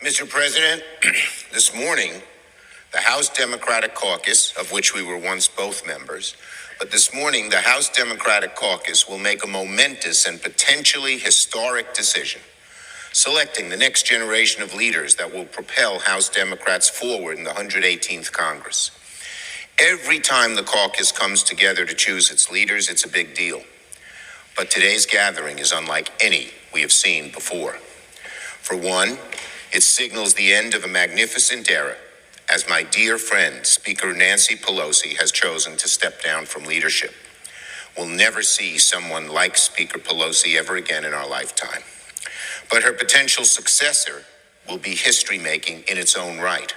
Mr. President, this morning, the House Democratic Caucus, of which we were once both members, but this morning, the House Democratic Caucus will make a momentous and potentially historic decision, selecting the next generation of leaders that will propel House Democrats forward in the 118th Congress. Every time the caucus comes together to choose its leaders, it's a big deal. But today's gathering is unlike any we have seen before. For one, it signals the end of a magnificent era, as my dear friend, Speaker Nancy Pelosi, has chosen to step down from leadership. We'll never see someone like Speaker Pelosi ever again in our lifetime. But her potential successor will be history-making in its own right.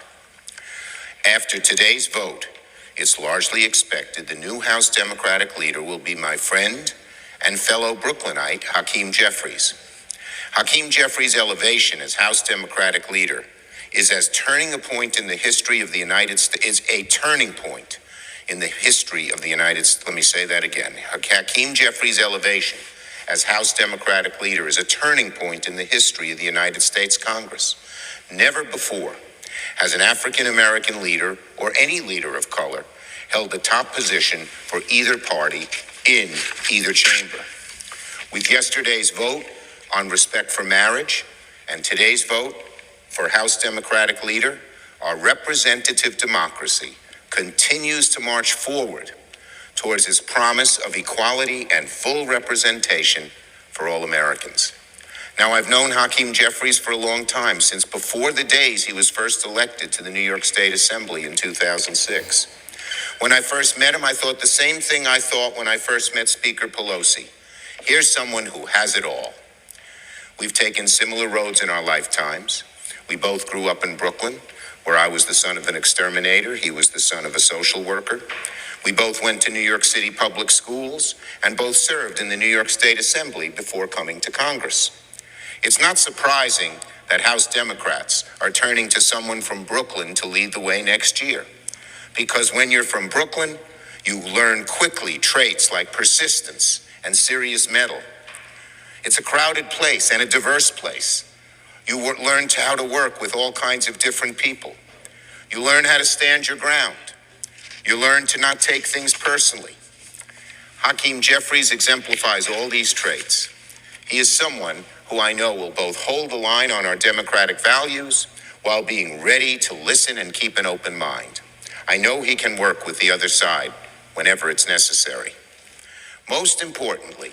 After today's vote, it's largely expected the new House Democratic leader will be my friend and fellow Brooklynite, Hakeem Jeffries. Hakeem Jeffries' elevation as House Democratic leader is a turning point in the history of the United States. Let me say that again. Hakeem Jeffries' elevation as House Democratic leader is a turning point in the history of the United States Congress. Never before has an African American leader or any leader of color held the top position for either party in either chamber. With yesterday's vote on respect for marriage and today's vote for House Democratic leader, our representative democracy continues to march forward towards its promise of equality and full representation for all Americans. Now, I've known Hakeem Jeffries for a long time, since before the days he was first elected to the New York State Assembly in 2006. When I first met him, I thought the same thing I thought when I first met Speaker Pelosi. Here's someone who has it all. We've taken similar roads in our lifetimes. We both grew up in Brooklyn, where I was the son of an exterminator. He was the son of a social worker. We both went to New York City public schools and both served in the New York State Assembly before coming to Congress. It's not surprising that House Democrats are turning to someone from Brooklyn to lead the way next year. Because when you're from Brooklyn, you learn quickly traits like persistence and serious mettle. It's a crowded place and a diverse place. You learn how to work with all kinds of different people. You learn how to stand your ground. You learn to not take things personally. Hakeem Jeffries exemplifies all these traits. He is someone who I know will both hold the line on our democratic values while being ready to listen and keep an open mind. I know he can work with the other side whenever it's necessary. Most importantly,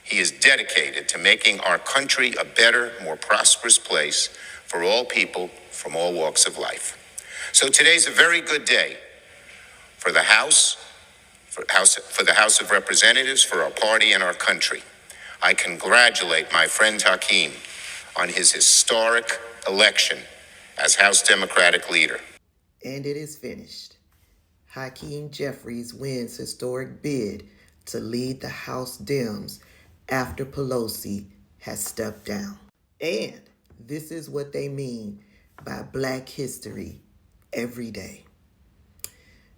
he is dedicated to making our country a better, more prosperous place for all people from all walks of life. So today's a very good day for the House, for the House of Representatives, for our party and our country. I congratulate my friend Hakeem on his historic election as House Democratic leader. And it is finished. Hakeem Jeffries wins historic bid to lead the House Dems after Pelosi has stepped down. And this is what they mean by Black history every day.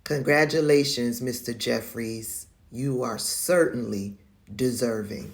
Congratulations, Mr. Jeffries. You are certainly deserving.